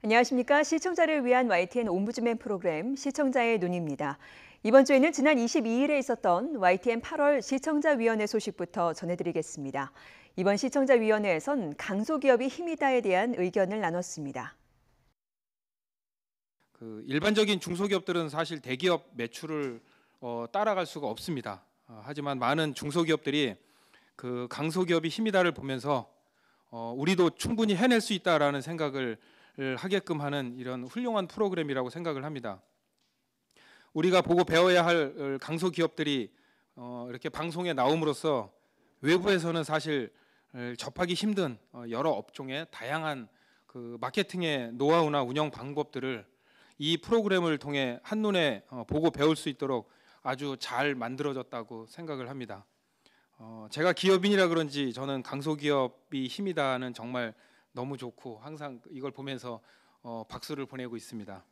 안녕하십니까. 시청자를 위한 YTN 옴부즈맨 프로그램 시청자의 눈입니다. 이번 주에는 지난 22일에 있었던 YTN 8월 시청자위원회 소식부터 전해드리겠습니다. 이번 시청자위원회에선 강소기업이 힘이다에 대한 의견을 나눴습니다. 일반적인 중소기업들은 사실 대기업 매출을 따라갈 수가 없습니다. 하지만 많은 중소기업들이 그 강소기업이 힘이다를 보면서 우리도 충분히 해낼 수 있다라는 생각을 하게끔 하는 이런 훌륭한 프로그램이라고 생각을 합니다. 우리가 보고 배워야 할 강소기업들이 이렇게 방송에 나옴으로써 외부에서는 사실 접하기 힘든 여러 업종의 다양한 그 마케팅의 노하우나 운영 방법들을 이 프로그램을 통해 한눈에 보고 배울 수 있도록 아주 잘 만들어졌다고 생각을 합니다. 제가 기업인이라 그런지 저는 강소기업이 힘이다는 정말 너무 좋고 항상 이걸 보면서 박수를 보내고 있습니다.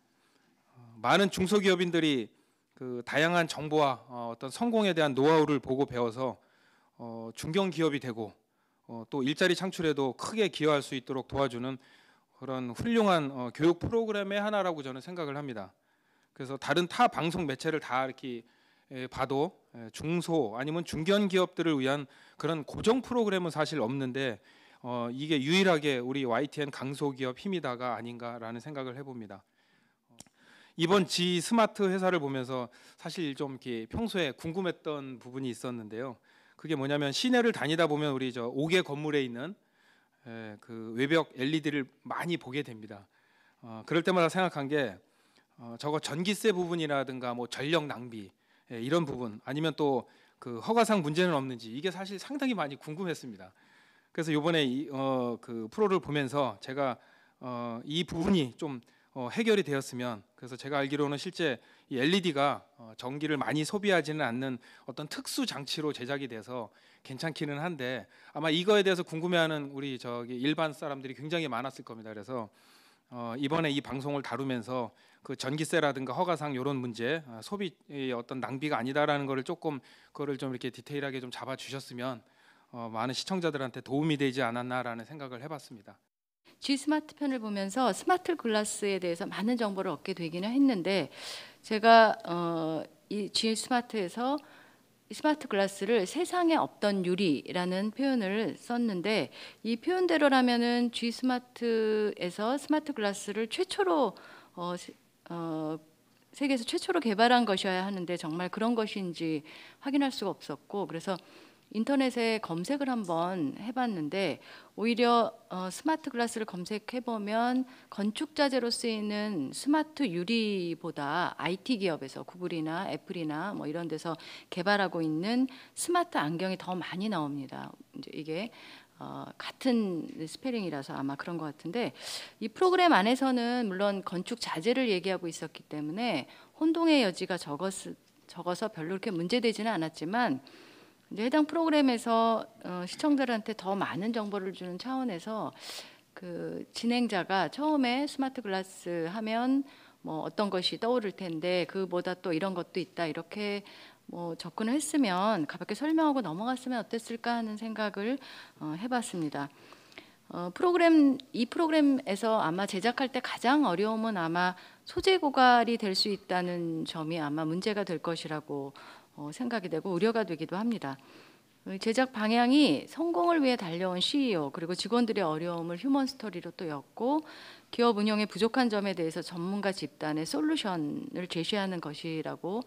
많은 중소기업인들이 그 다양한 정보와 어떤 성공에 대한 노하우를 보고 배워서 중견기업이 되고 또 일자리 창출에도 크게 기여할 수 있도록 도와주는 그런 훌륭한 교육 프로그램의 하나라고 저는 생각을 합니다. 그래서 다른 타 방송 매체를 다 이렇게 봐도 중소 아니면 중견 기업들을 위한 그런 고정 프로그램은 사실 없는데 이게 유일하게 우리 YTN 강소기업 힘이다가 아닌가라는 생각을 해봅니다. 이번 G 스마트 회사를 보면서 사실 좀 이렇게 평소에 궁금했던 부분이 있었는데요. 그게 뭐냐면 시내를 다니다 보면 우리 저 5개 건물에 있는 그 외벽 LED를 많이 보게 됩니다. 그럴 때마다 생각한 게 저거 전기세 부분이라든가 뭐 전력 낭비 이런 부분 아니면 또 그 허가상 문제는 없는지 이게 사실 상당히 많이 궁금했습니다. 그래서 이번에 그 프로를 보면서 제가 이 부분이 좀 해결이 되었으면 그래서 제가 알기로는 실제 이 LED가 전기를 많이 소비하지는 않는 어떤 특수 장치로 제작이 돼서 괜찮기는 한데 아마 이거에 대해서 궁금해하는 우리 저기 일반 사람들이 굉장히 많았을 겁니다. 그래서 이번에 이 방송을 다루면서 그 전기세라든가 허가상 이런 문제 소비의 어떤 낭비가 아니다라는 거를 조금 그거를 좀 이렇게 디테일하게 좀 잡아주셨으면 많은 시청자들한테 도움이 되지 않았나라는 생각을 해봤습니다. G 스마트 편을 보면서 스마트 글라스에 대해서 많은 정보를 얻게 되기는 했는데 제가 이 G 스마트에서 스마트 글라스를 세상에 없던 유리라는 표현을 썼는데 이 표현대로라면은 G 스마트에서 스마트 글라스를 최초로 세계에서 최초로 개발한 것이어야 하는데 정말 그런 것인지 확인할 수가 없었고 그래서 인터넷에 검색을 한번 해봤는데 오히려 스마트 글라스를 검색해보면 건축자재로 쓰이는 스마트 유리보다 IT 기업에서 구글이나 애플이나 뭐 이런 데서 개발하고 있는 스마트 안경이 더 많이 나옵니다. 이제 이게 같은 스페링이라서 아마 그런 것 같은데 이 프로그램 안에서는 물론 건축 자재를 얘기하고 있었기 때문에 혼동의 여지가 적어서 별로 그렇게 문제되지는 않았지만 이제 해당 프로그램에서 시청자들한테 더 많은 정보를 주는 차원에서 그 진행자가 처음에 스마트 글라스 하면 뭐 어떤 것이 떠오를 텐데 그보다 또 이런 것도 있다 이렇게 뭐 접근을 했으면 가볍게 설명하고 넘어갔으면 어땠을까 하는 생각을 해봤습니다. 이 프로그램에서 아마 제작할 때 가장 어려움은 아마 소재 고갈이 될 수 있다는 점이 아마 문제가 될 것이라고 생각이 되고 우려가 되기도 합니다. 제작 방향이 성공을 위해 달려온 CEO 그리고 직원들의 어려움을 휴먼 스토리로 또 엮고 기업 운영의 부족한 점에 대해서 전문가 집단의 솔루션을 제시하는 것이라고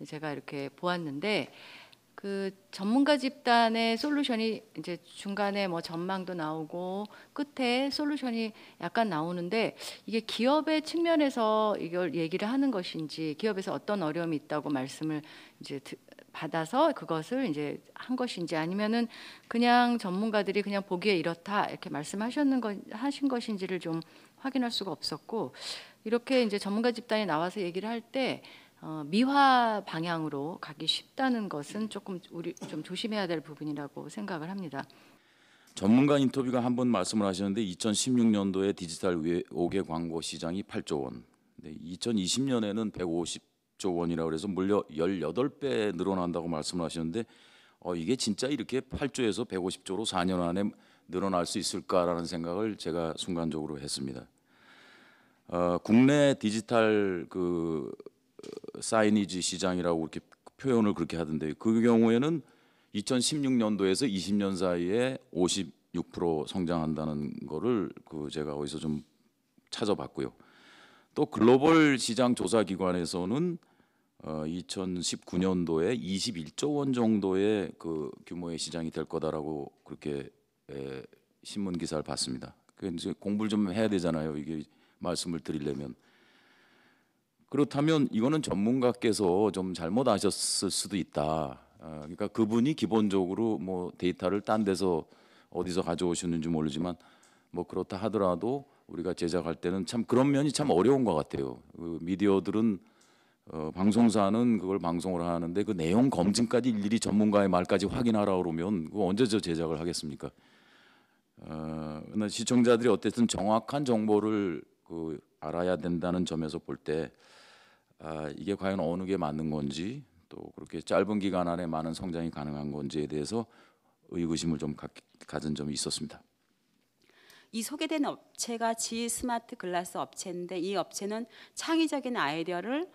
제가 이렇게 보았는데 그 전문가 집단의 솔루션이 이제 중간에 뭐 전망도 나오고 끝에 솔루션이 약간 나오는데 이게 기업의 측면에서 이걸 얘기를 하는 것인지 기업에서 어떤 어려움이 있다고 말씀을 이제 받아서 그것을 이제 한 것인지 아니면은 그냥 전문가들이 그냥 보기에 이렇다 이렇게 하신 것인지를 좀 확인할 수가 없었고 이렇게 이제 전문가 집단이 나와서 얘기를 할 때 미화 방향으로 가기 쉽다는 것은 조금 우리 좀 조심해야 될 부분이라고 생각을 합니다. 전문가 인터뷰가 한 번 말씀을 하셨는데 2016년도에 디지털 5개 광고 시장이 8조 원, 2020년에는 150조 원이라고 그래서 무려 18배 늘어난다고 말씀을 하셨는데 이게 진짜 이렇게 8조에서 150조로 4년 안에 늘어날 수 있을까라는 생각을 제가 순간적으로 했습니다. 국내 디지털 그 사이니지 시장이라고 이렇게 표현을 그렇게 하던데 그 경우에는 2016년도에서 20년 사이에 56% 성장한다는 거를 그 제가 어디서 좀 찾아봤고요. 또 글로벌 시장 조사 기관에서는 2019년도에 21조 원 정도의 그 규모의 시장이 될 거다라고 그렇게 신문 기사를 봤습니다. 그 이제 공부를 좀 해야 되잖아요. 이게 말씀을 드리려면. 그렇다면 이거는 전문가께서 좀 잘못 아셨을 수도 있다. 그러니까 그분이 기본적으로 뭐 데이터를 딴 데서 어디서 가져오셨는지 모르지만 뭐 그렇다 하더라도 우리가 제작할 때는 참 그런 면이 참 어려운 것 같아요. 그 미디어들은 방송사는 그걸 방송을 하는데 그 내용 검증까지 일일이 전문가의 말까지 확인하라 그러면 그거 언제 저 제작을 하겠습니까? 그러나 시청자들이 어쨌든 정확한 정보를 그 알아야 된다는 점에서 볼 때 이게 과연 어느 게 맞는 건지 또 그렇게 짧은 기간 안에 많은 성장이 가능한 건지에 대해서 의구심을 좀 가진 점이 있었습니다. 이 소개된 업체가 G 스마트 글라스 업체인데 이 업체는 창의적인 아이디어를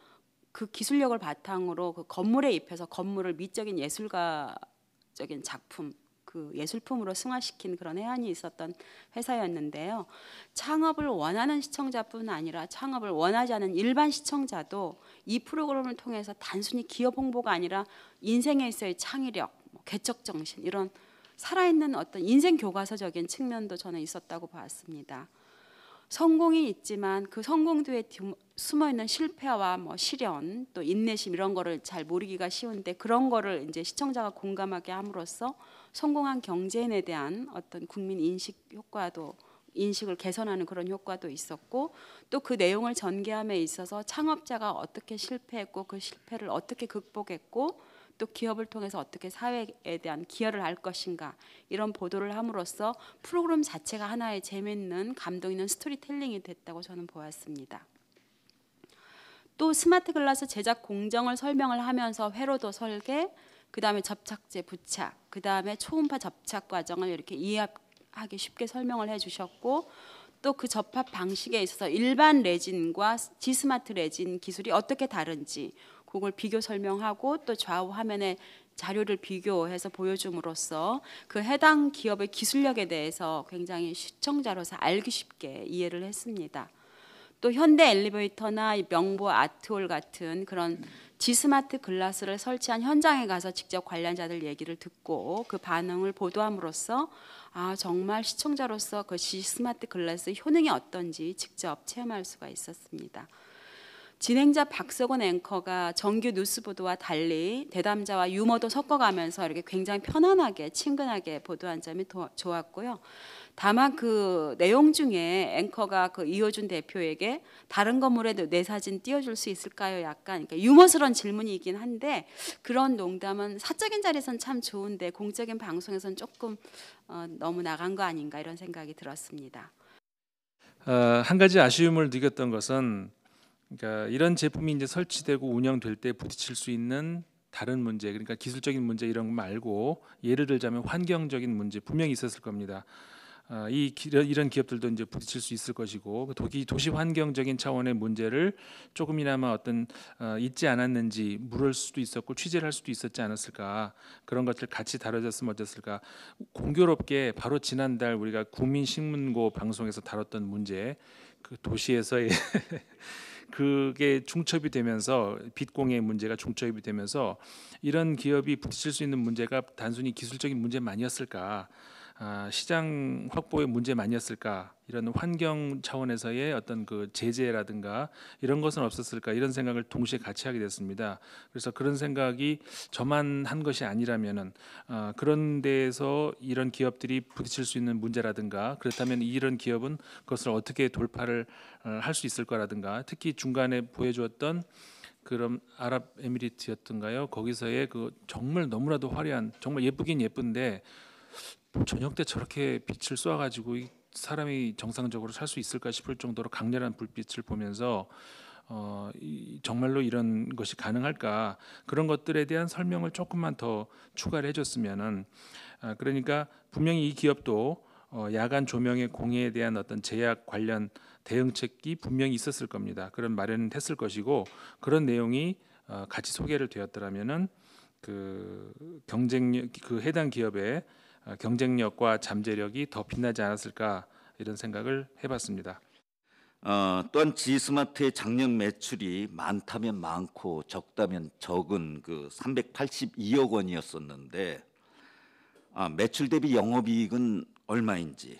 그 기술력을 바탕으로 그 건물에 입혀서 건물을 미적인 예술가적인 작품, 그 예술품으로 승화시킨 그런 해안이 있었던 회사였는데요. 창업을 원하는 시청자뿐 아니라 창업을 원하지 않은 일반 시청자도 이 프로그램을 통해서 단순히 기업 홍보가 아니라 인생에 있어의 창의력, 개척 정신 이런 살아있는 어떤 인생 교과서적인 측면도 저는 있었다고 봤습니다. 성공이 있지만 그 성공 뒤에 숨어있는 실패와 뭐 시련 또 인내심 이런 거를 잘 모르기가 쉬운데 그런 거를 이제 시청자가 공감하게 함으로써 성공한 경제인에 대한 어떤 국민 인식 효과도 인식을 개선하는 그런 효과도 있었고 또 그 내용을 전개함에 있어서 창업자가 어떻게 실패했고 그 실패를 어떻게 극복했고 또 기업을 통해서 어떻게 사회에 대한 기여를 할 것인가 이런 보도를 함으로써 프로그램 자체가 하나의 재미있는 감동 있는 스토리텔링이 됐다고 저는 보았습니다. 또 스마트 글라스 제작 공정을 설명을 하면서 회로도 설계, 그 다음에 접착제 부착, 그 다음에 초음파 접착 과정을 이렇게 이해하기 쉽게 설명을 해주셨고 또 그 접합 방식에 있어서 일반 레진과 G스마트 레진 기술이 어떻게 다른지 그걸 비교 설명하고 또 좌우 화면에 자료를 비교해서 보여줌으로써 그 해당 기업의 기술력에 대해서 굉장히 시청자로서 알기 쉽게 이해를 했습니다. 또 현대 엘리베이터나 명보 아트홀 같은 그런 G스마트 글라스를 설치한 현장에 가서 직접 관련자들 얘기를 듣고 그 반응을 보도함으로써 정말 시청자로서 그 G스마트 글라스의 효능이 어떤지 직접 체험할 수가 있었습니다. 진행자 박석원 앵커가 정규 뉴스 보도와 달리 대담자와 유머도 섞어가면서 이렇게 굉장히 편안하게 친근하게 보도한 점이 좋았고요. 다만 그 내용 중에 앵커가 그 이호준 대표에게 다른 건물에도 내 사진 띄워줄 수 있을까요? 약간 그러니까 유머스러운 질문이긴 한데 그런 농담은 사적인 자리에서는 참 좋은데 공적인 방송에서는 조금 너무 나간 거 아닌가 이런 생각이 들었습니다. 한 가지 아쉬움을 느꼈던 것은 그러니까 이런 제품이 이제 설치되고 운영될 때 부딪힐 수 있는 다른 문제, 그러니까 기술적인 문제 이런 거 말고 예를 들자면 환경적인 문제 분명히 있었을 겁니다. 이런 기업들도 이제 부딪힐 수 있을 것이고 도시 환경적인 차원의 문제를 조금이나마 어떤 있지 않았는지 물을 수도 있었고 취재를 할 수도 있었지 않았을까, 그런 것들 같이 다뤄졌으면 어땠을까. 공교롭게 바로 지난달 우리가 국민신문고 방송에서 다뤘던 문제, 그 도시에서의 그게 중첩이 되면서 빛공해 문제가 중첩이 되면서 이런 기업이 부딪힐 수 있는 문제가 단순히 기술적인 문제만이었을까, 시장 확보의 문제만이었을까, 이런 환경 차원에서의 어떤 그 제재라든가 이런 것은 없었을까, 이런 생각을 동시에 같이 하게 됐습니다. 그래서 그런 생각이 저만 한 것이 아니라면은 그런 데에서 이런 기업들이 부딪힐 수 있는 문제라든가, 그렇다면 이런 기업은 그것을 어떻게 돌파를 할 수 있을 거라든가, 특히 중간에 보여주었던 그런 아랍에미리트였던가요? 거기서의 그 정말 너무나도 화려한, 정말 예쁘긴 예쁜데 저녁 때 저렇게 빛을 쏘아가지고 사람이 정상적으로 살 수 있을까 싶을 정도로 강렬한 불빛을 보면서 정말로 이런 것이 가능할까, 그런 것들에 대한 설명을 조금만 더 추가를 해줬으면은, 그러니까 분명히 이 기업도 야간 조명의 공해에 대한 어떤 제약 관련 대응책이 분명히 있었을 겁니다. 그런 마련은 했을 것이고 그런 내용이 같이 소개를 되었더라면은 그 경쟁력 그 해당 기업의 경쟁력과 잠재력이 더 빛나지 않았을까 이런 생각을 해봤습니다. 또한 G스마트의 작년 매출이 많다면 많고 적다면 적은 그 382억 원이었었는데 매출 대비 영업이익은 얼마인지,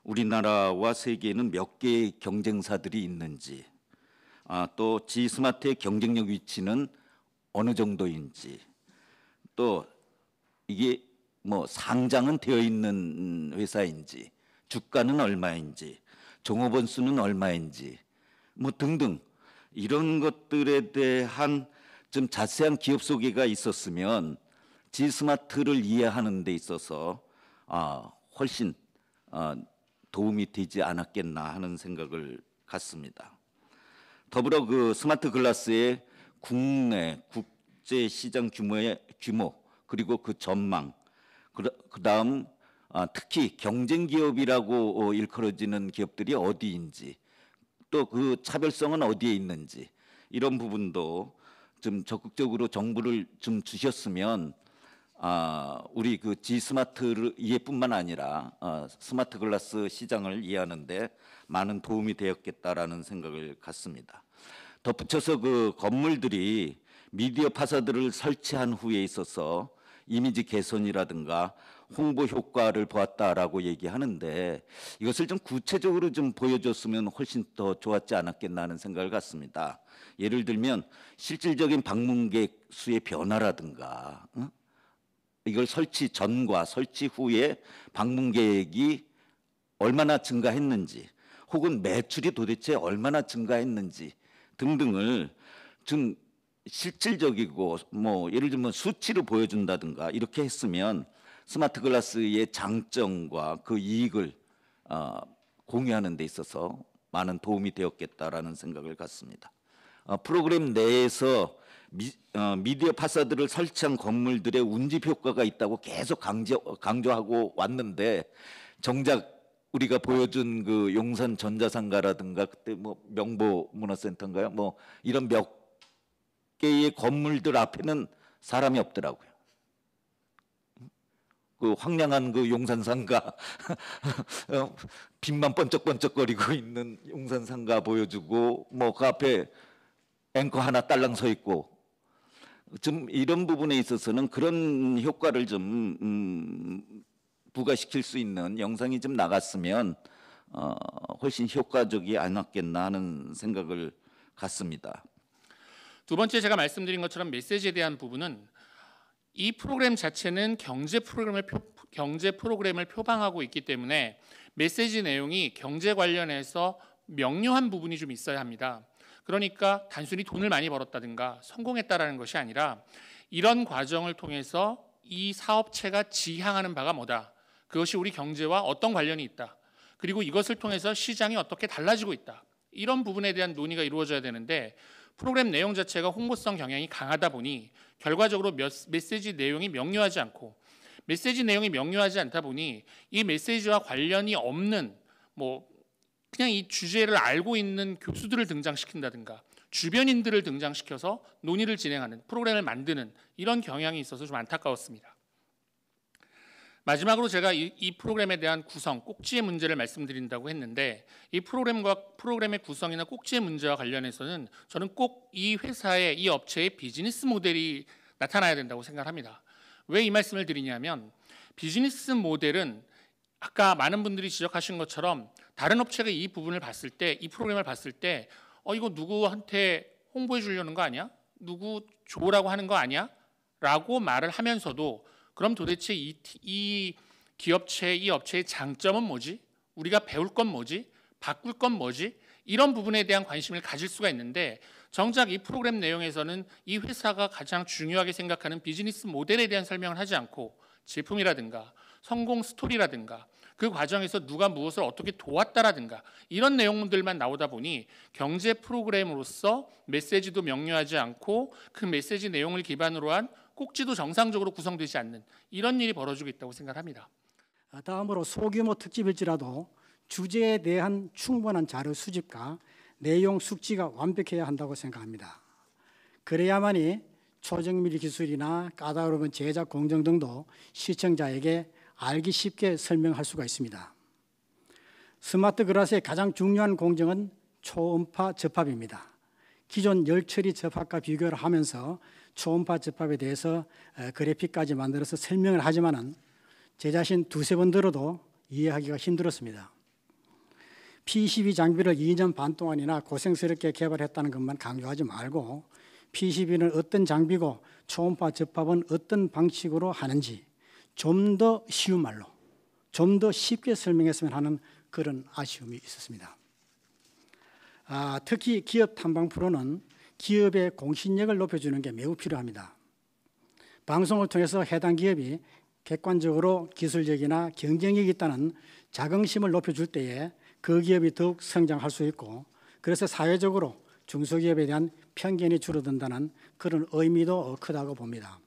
우리나라와 세계에는 몇 개의 경쟁사들이 있는지, 또 G스마트의 경쟁력 위치는 어느 정도인지, 또 이게 뭐 상장은 되어 있는 회사인지, 주가는 얼마인지, 종업원 수는 얼마인지, 뭐 등등 이런 것들에 대한 좀 자세한 기업 소개가 있었으면 G스마트를 이해하는 데 있어서 훨씬 도움이 되지 않았겠나 하는 생각을 갖습니다. 더불어 그 스마트 글라스의 국내 국제 시장 규모 그리고 그 전망, 그다음 특히 경쟁 기업이라고 일컬어지는 기업들이 어디인지, 또 그 차별성은 어디에 있는지, 이런 부분도 좀 적극적으로 정보를 좀 주셨으면 우리 그 G스마트를 이해뿐만 아니라 스마트 글라스 시장을 이해하는데 많은 도움이 되었겠다라는 생각을 갖습니다. 덧붙여서 그 건물들이 미디어 파사들을 설치한 후에 있어서 이미지 개선이라든가 홍보 효과를 보았다라고 얘기하는데 이것을 좀 구체적으로 좀 보여줬으면 훨씬 더 좋았지 않았겠나 하는 생각을 갖습니다. 예를 들면 실질적인 방문객 수의 변화라든가, 이걸 설치 전과 설치 후에 방문객이 얼마나 증가했는지, 혹은 매출이 도대체 얼마나 증가했는지 등등을 좀 실질적이고 뭐 예를 들면 수치를 보여준다든가 이렇게 했으면 스마트 글라스의 장점과 그 이익을 공유하는 데 있어서 많은 도움이 되었겠다라는 생각을 갖습니다. 프로그램 내에서 미디어 파사드를 설치한 건물들의 운집 효과가 있다고 계속 강조하고 왔는데 정작 우리가 보여준 그 용산 전자상가라든가 그때 뭐 명보 문화센터인가요? 뭐 이런 몇 개의 건물들 앞에는 사람이 없더라고요. 그 황량한 그 용산상가 빛만 번쩍번쩍거리고 있는 용산상가 보여주고 뭐 그 앞에 앵커 하나 딸랑 서 있고 좀 이런 부분에 있어서는 그런 효과를 좀 부과시킬 수 있는 영상이 좀 나갔으면 훨씬 효과적이 않았겠나 하는 생각을 갖습니다. 두 번째 제가 말씀드린 것처럼 메시지에 대한 부분은 이 프로그램 자체는 경제 프로그램을 표방하고 있기 때문에 메시지 내용이 경제 관련해서 명료한 부분이 좀 있어야 합니다. 그러니까 단순히 돈을 많이 벌었다든가 성공했다라는 것이 아니라 이런 과정을 통해서 이 사업체가 지향하는 바가 뭐다. 그것이 우리 경제와 어떤 관련이 있다. 그리고 이것을 통해서 시장이 어떻게 달라지고 있다. 이런 부분에 대한 논의가 이루어져야 되는데 프로그램 내용 자체가 홍보성 경향이 강하다 보니 결과적으로 메시지 내용이 명료하지 않고 메시지 내용이 명료하지 않다 보니 이 메시지와 관련이 없는 뭐 그냥 이 주제를 알고 있는 교수들을 등장시킨다든가 주변인들을 등장시켜서 논의를 진행하는 프로그램을 만드는 이런 경향이 있어서 좀 안타까웠습니다. 마지막으로 제가 이 프로그램에 대한 구성, 꼭지의 문제를 말씀드린다고 했는데 이 프로그램의 구성이나 꼭지의 문제와 관련해서는 저는 꼭 이 회사의, 이 업체의 비즈니스 모델이 나타나야 된다고 생각합니다. 왜 이 말씀을 드리냐면 비즈니스 모델은 아까 많은 분들이 지적하신 것처럼 다른 업체가 이 부분을 봤을 때, 이 프로그램을 봤을 때 이거 누구한테 홍보해 주려는 거 아니야? 누구 줘라고 하는 거 아니야? 라고 말을 하면서도 그럼 도대체 이 기업체, 이 업체의 장점은 뭐지? 우리가 배울 건 뭐지? 바꿀 건 뭐지? 이런 부분에 대한 관심을 가질 수가 있는데 정작 이 프로그램 내용에서는 이 회사가 가장 중요하게 생각하는 비즈니스 모델에 대한 설명을 하지 않고 제품이라든가 성공 스토리라든가 그 과정에서 누가 무엇을 어떻게 도왔다라든가 이런 내용들만 나오다 보니 경제 프로그램으로서 메시지도 명료하지 않고 그 메시지 내용을 기반으로 한 꼭지도 정상적으로 구성되지 않는 이런 일이 벌어지고 있다고 생각합니다. 다음으로 소규모 특집일지라도 주제에 대한 충분한 자료 수집과 내용 숙지가 완벽해야 한다고 생각합니다. 그래야만이 초정밀 기술이나 까다로운 제작 공정 등도 시청자에게 알기 쉽게 설명할 수가 있습니다. 스마트 글라스의 가장 중요한 공정은 초음파 접합입니다. 기존 열처리 접합과 비교를 하면서 초음파 접합에 대해서 그래픽까지 만들어서 설명을 하지만은 제 자신 두세 번 들어도 이해하기가 힘들었습니다. PCB 장비를 2년 반 동안이나 고생스럽게 개발했다는 것만 강조하지 말고 PCB는 어떤 장비고 초음파 접합은 어떤 방식으로 하는지 좀 더 쉬운 말로 좀 더 쉽게 설명했으면 하는 그런 아쉬움이 있었습니다. 특히 기업 탐방 프로는 기업의 공신력을 높여주는 게 매우 필요합니다. 방송을 통해서 해당 기업이 객관적으로 기술력이나 경쟁력이 있다는 자긍심을 높여줄 때에 그 기업이 더욱 성장할 수 있고, 그래서 사회적으로 중소기업에 대한 편견이 줄어든다는 그런 의미도 크다고 봅니다.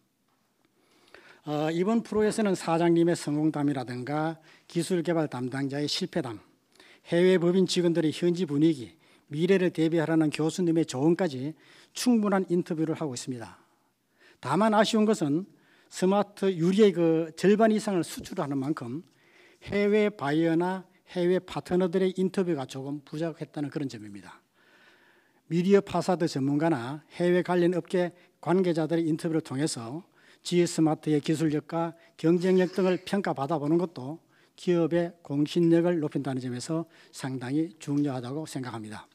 이번 프로에서는 사장님의 성공담이라든가 기술개발 담당자의 실패담, 해외 법인 직원들의 현지 분위기, 미래를 대비하라는 교수님의 조언까지 충분한 인터뷰를 하고 있습니다. 다만 아쉬운 것은 스마트 유리의 그 절반 이상을 수출하는 만큼 해외 바이어나 해외 파트너들의 인터뷰가 조금 부족했다는 그런 점입니다. 미디어 파사드 전문가나 해외 관련 업계 관계자들의 인터뷰를 통해서 GS마트의 기술력과 경쟁력 등을 평가받아보는 것도 기업의 공신력을 높인다는 점에서 상당히 중요하다고 생각합니다.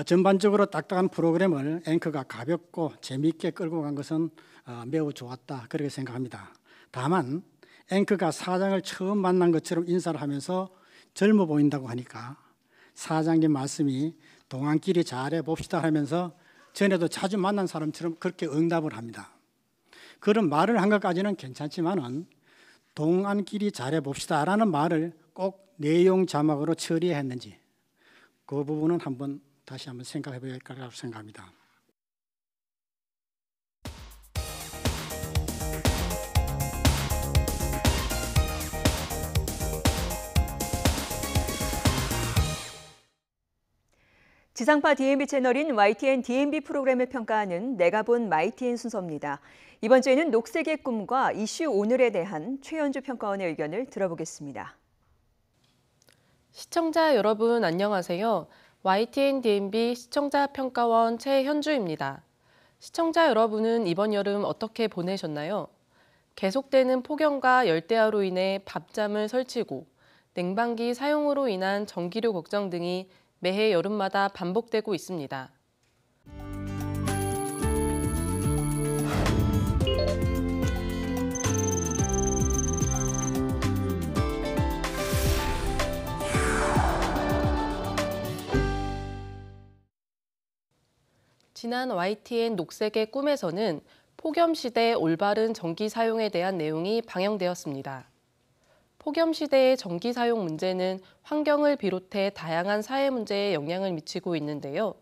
전반적으로 딱딱한 프로그램을 앵커가 가볍고 재미있게 끌고 간 것은 매우 좋았다, 그렇게 생각합니다. 다만 앵커가 사장을 처음 만난 것처럼 인사를 하면서 젊어 보인다고 하니까 사장님 말씀이 동안끼리 잘해 봅시다 하면서 전에도 자주 만난 사람처럼 그렇게 응답을 합니다. 그런 말을 한 것까지는 괜찮지만은 동안끼리 잘해 봅시다라는 말을 꼭 내용 자막으로 처리했는지 그 부분은 다시 한번 생각해 봐야 할 거라고 생각합니다. 지상파 DMB 채널인 YTN DMB 프로그램을 평가하는 내가 본 YTN 순서입니다. 이번 주에는 녹색의 꿈과 이슈 오늘에 대한 최현주 평가원의 의견을 들어보겠습니다. 시청자 여러분 안녕하세요. YTN DMB 시청자 평가원 최현주입니다. 시청자 여러분은 이번 여름 어떻게 보내셨나요? 계속되는 폭염과 열대야로 인해 밤잠을 설치고 냉방기 사용으로 인한 전기료 걱정 등이 매해 여름마다 반복되고 있습니다. 지난 YTN 녹색의 꿈에서는 폭염 시대 올바른 전기 사용에 대한 내용이 방영되었습니다. 폭염 시대의 전기 사용 문제는 환경을 비롯해 다양한 사회 문제에 영향을 미치고 있는데요.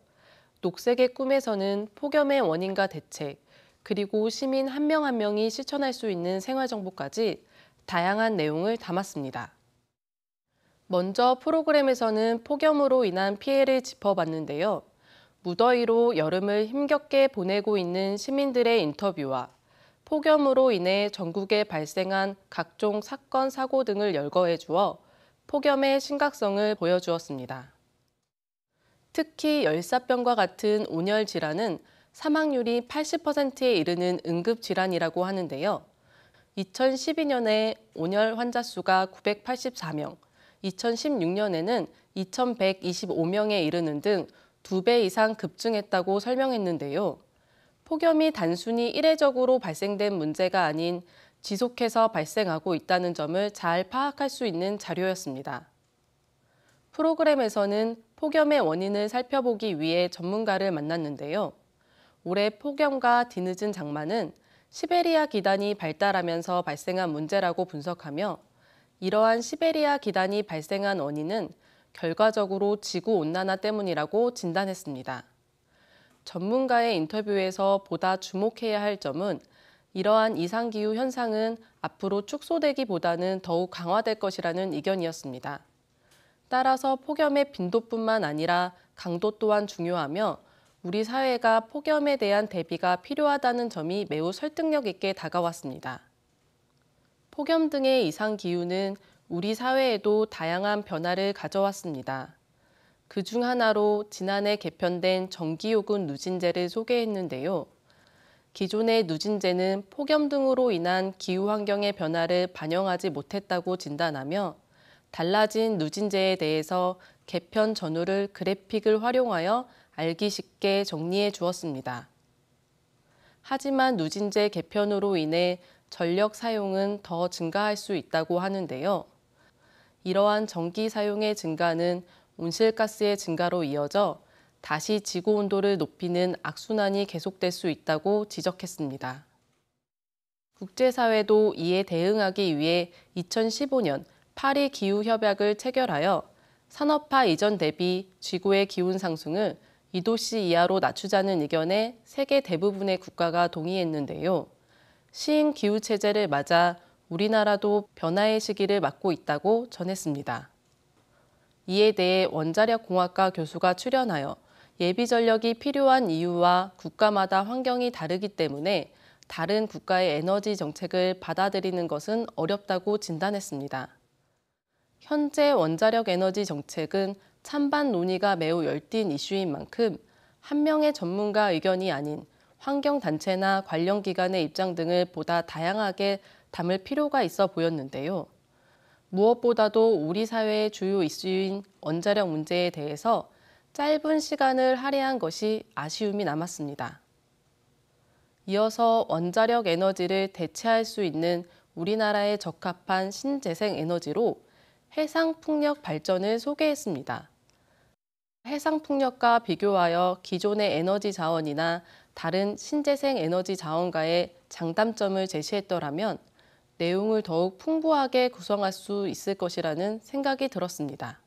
녹색의 꿈에서는 폭염의 원인과 대책, 그리고 시민 한 명 한 명이 실천할 수 있는 생활 정보까지 다양한 내용을 담았습니다. 먼저 프로그램에서는 폭염으로 인한 피해를 짚어봤는데요. 무더위로 여름을 힘겹게 보내고 있는 시민들의 인터뷰와 폭염으로 인해 전국에 발생한 각종 사건, 사고 등을 열거해 주어 폭염의 심각성을 보여주었습니다. 특히 열사병과 같은 온열 질환은 사망률이 80%에 이르는 응급질환이라고 하는데요. 2012년에 온열 환자 수가 984명, 2016년에는 2125명에 이르는 등 2배 이상 급증했다고 설명했는데요. 폭염이 단순히 이례적으로 발생된 문제가 아닌 지속해서 발생하고 있다는 점을 잘 파악할 수 있는 자료였습니다. 프로그램에서는 폭염의 원인을 살펴보기 위해 전문가를 만났는데요. 올해 폭염과 뒤늦은 장마는 시베리아 기단이 발달하면서 발생한 문제라고 분석하며 이러한 시베리아 기단이 발생한 원인은 결과적으로 지구온난화 때문이라고 진단했습니다. 전문가의 인터뷰에서 보다 주목해야 할 점은 이러한 이상기후 현상은 앞으로 축소되기보다는 더욱 강화될 것이라는 의견이었습니다. 따라서 폭염의 빈도뿐만 아니라 강도 또한 중요하며 우리 사회가 폭염에 대한 대비가 필요하다는 점이 매우 설득력 있게 다가왔습니다. 폭염 등의 이상 기후는 우리 사회에도 다양한 변화를 가져왔습니다. 그중 하나로 지난해 개편된 전기요금 누진제를 소개했는데요. 기존의 누진제는 폭염 등으로 인한 기후 환경의 변화를 반영하지 못했다고 진단하며 달라진 누진제에 대해서 개편 전후를 그래픽을 활용하여 알기 쉽게 정리해 주었습니다. 하지만 누진제 개편으로 인해 전력 사용은 더 증가할 수 있다고 하는데요. 이러한 전기 사용의 증가는 온실가스의 증가로 이어져 다시 지구 온도를 높이는 악순환이 계속될 수 있다고 지적했습니다. 국제사회도 이에 대응하기 위해 2015년 파리 기후협약을 체결하여 산업화 이전 대비 지구의 기온 상승을 2도씨 이하로 낮추자는 의견에 세계 대부분의 국가가 동의했는데요. 시행 기후체제를 맞아 우리나라도 변화의 시기를 맞고 있다고 전했습니다. 이에 대해 원자력공학과 교수가 출연하여 예비 전력이 필요한 이유와 국가마다 환경이 다르기 때문에 다른 국가의 에너지 정책을 받아들이는 것은 어렵다고 진단했습니다. 현재 원자력 에너지 정책은 찬반 논의가 매우 열띤 이슈인 만큼 한 명의 전문가 의견이 아닌 환경단체나 관련 기관의 입장 등을 보다 다양하게 담을 필요가 있어 보였는데요. 무엇보다도 우리 사회의 주요 이슈인 원자력 문제에 대해서 짧은 시간을 할애한 것이 아쉬움이 남았습니다. 이어서 원자력 에너지를 대체할 수 있는 우리나라에 적합한 신재생 에너지로 해상풍력 발전을 소개했습니다. 해상풍력과 비교하여 기존의 에너지 자원이나 다른 신재생 에너지 자원과의 장단점을 제시했더라면 내용을 더욱 풍부하게 구성할 수 있을 것이라는 생각이 들었습니다.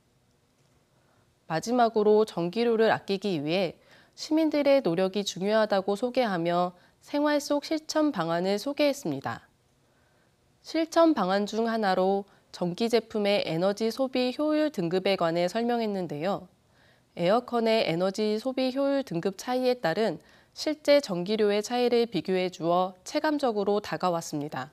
마지막으로 전기료를 아끼기 위해 시민들의 노력이 중요하다고 소개하며 생활 속 실천 방안을 소개했습니다. 실천 방안 중 하나로 전기 제품의 에너지 소비 효율 등급에 관해 설명했는데요. 에어컨의 에너지 소비 효율 등급 차이에 따른 실제 전기료의 차이를 비교해 주어 체감적으로 다가왔습니다.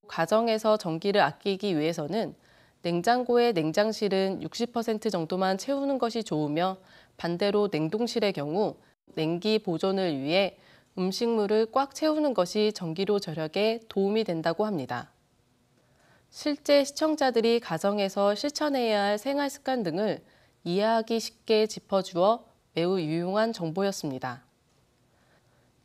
가정에서 전기를 아끼기 위해서는 냉장고의 냉장실은 60% 정도만 채우는 것이 좋으며 반대로 냉동실의 경우 냉기 보존을 위해 음식물을 꽉 채우는 것이 전기료 절약에 도움이 된다고 합니다. 실제 시청자들이 가정에서 실천해야 할 생활 습관 등을 이해하기 쉽게 짚어주어 매우 유용한 정보였습니다.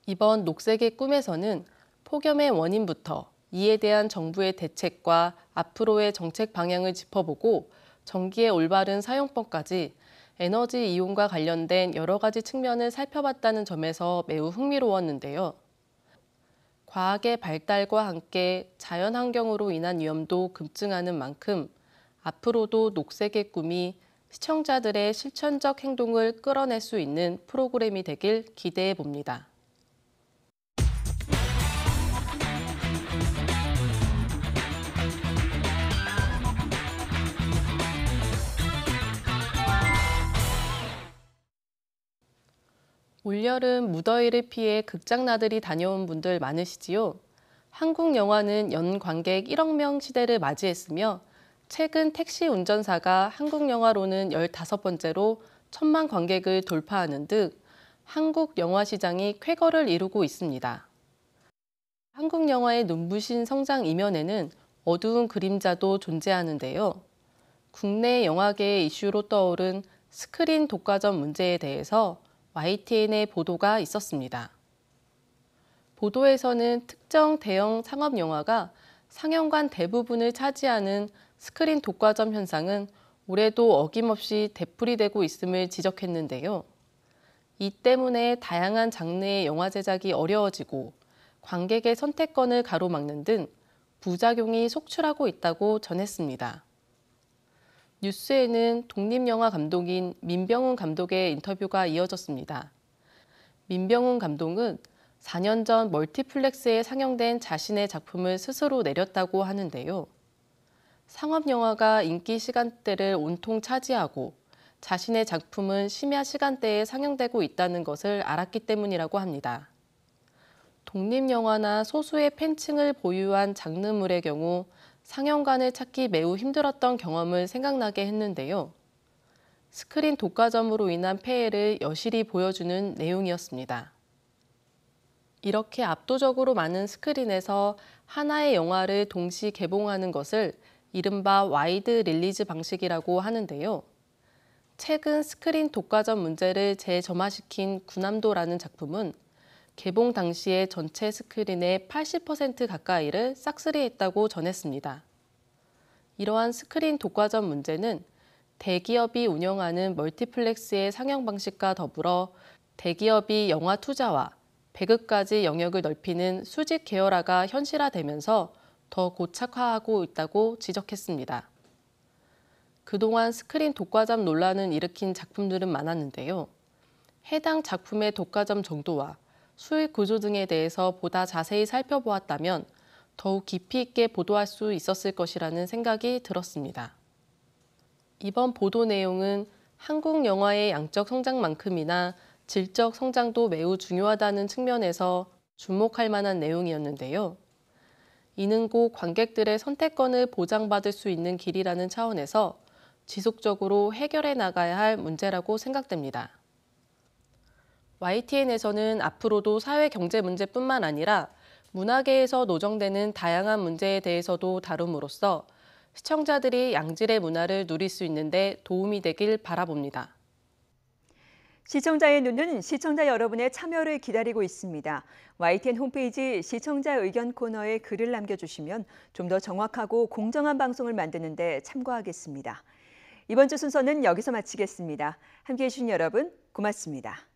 이번 녹색의 꿈에서는 폭염의 원인부터 이에 대한 정부의 대책과 앞으로의 정책 방향을 짚어보고 전기의 올바른 사용법까지 에너지 이용과 관련된 여러 가지 측면을 살펴봤다는 점에서 매우 흥미로웠는데요. 과학의 발달과 함께 자연환경으로 인한 위험도 급증하는 만큼 앞으로도 녹색의 꿈이 시청자들의 실천적 행동을 끌어낼 수 있는 프로그램이 되길 기대해 봅니다. 올여름 무더위를 피해 극장 나들이 다녀온 분들 많으시지요? 한국 영화는 연 관객 1억 명 시대를 맞이했으며 최근 택시 운전사가 한국 영화로는 15번째로 1,000만 관객을 돌파하는 등 한국 영화 시장이 쾌거를 이루고 있습니다. 한국 영화의 눈부신 성장 이면에는 어두운 그림자도 존재하는데요. 국내 영화계의 이슈로 떠오른 스크린 독과점 문제에 대해서 YTN의 보도가 있었습니다. 보도에서는 특정 대형 상업 영화가 상영관 대부분을 차지하는 스크린 독과점 현상은 올해도 어김없이 되풀이되고 있음을 지적했는데요. 이 때문에 다양한 장르의 영화 제작이 어려워지고 관객의 선택권을 가로막는 등 부작용이 속출하고 있다고 전했습니다. 뉴스에는 독립영화 감독인 민병훈 감독의 인터뷰가 이어졌습니다. 민병훈 감독은 4년 전 멀티플렉스에 상영된 자신의 작품을 스스로 내렸다고 하는데요. 상업 영화가 인기 시간대를 온통 차지하고 자신의 작품은 심야 시간대에 상영되고 있다는 것을 알았기 때문이라고 합니다. 독립영화나 소수의 팬층을 보유한 장르물의 경우 상영관을 찾기 매우 힘들었던 경험을 생각나게 했는데요. 스크린 독과점으로 인한 폐해를 여실히 보여주는 내용이었습니다. 이렇게 압도적으로 많은 스크린에서 하나의 영화를 동시 개봉하는 것을 이른바 와이드 릴리즈 방식이라고 하는데요. 최근 스크린 독과점 문제를 재점화시킨 군함도라는 작품은 개봉 당시에 전체 스크린의 80% 가까이를 싹쓸이했다고 전했습니다. 이러한 스크린 독과점 문제는 대기업이 운영하는 멀티플렉스의 상영 방식과 더불어 대기업이 영화 투자와 배급까지 영역을 넓히는 수직 계열화가 현실화되면서 더 고착화하고 있다고 지적했습니다. 그동안 스크린 독과점 논란을 일으킨 작품들은 많았는데요. 해당 작품의 독과점 정도와 수익 구조 등에 대해서 보다 자세히 살펴보았다면 더욱 깊이 있게 보도할 수 있었을 것이라는 생각이 들었습니다. 이번 보도 내용은 한국 영화의 양적 성장만큼이나 질적 성장도 매우 중요하다는 측면에서 주목할 만한 내용이었는데요. 이는 곧 관객들의 선택권을 보장받을 수 있는 길이라는 차원에서 지속적으로 해결해 나가야 할 문제라고 생각됩니다. YTN에서는 앞으로도 사회 경제 문제뿐만 아니라 문화계에서 노정되는 다양한 문제에 대해서도 다룸으로써 시청자들이 양질의 문화를 누릴 수 있는데 도움이 되길 바라봅니다. 시청자의 눈은 시청자 여러분의 참여를 기다리고 있습니다. YTN 홈페이지 시청자 의견 코너에 글을 남겨주시면 좀 더 정확하고 공정한 방송을 만드는 데 참고하겠습니다. 이번 주 순서는 여기서 마치겠습니다. 함께해 주신 여러분 고맙습니다.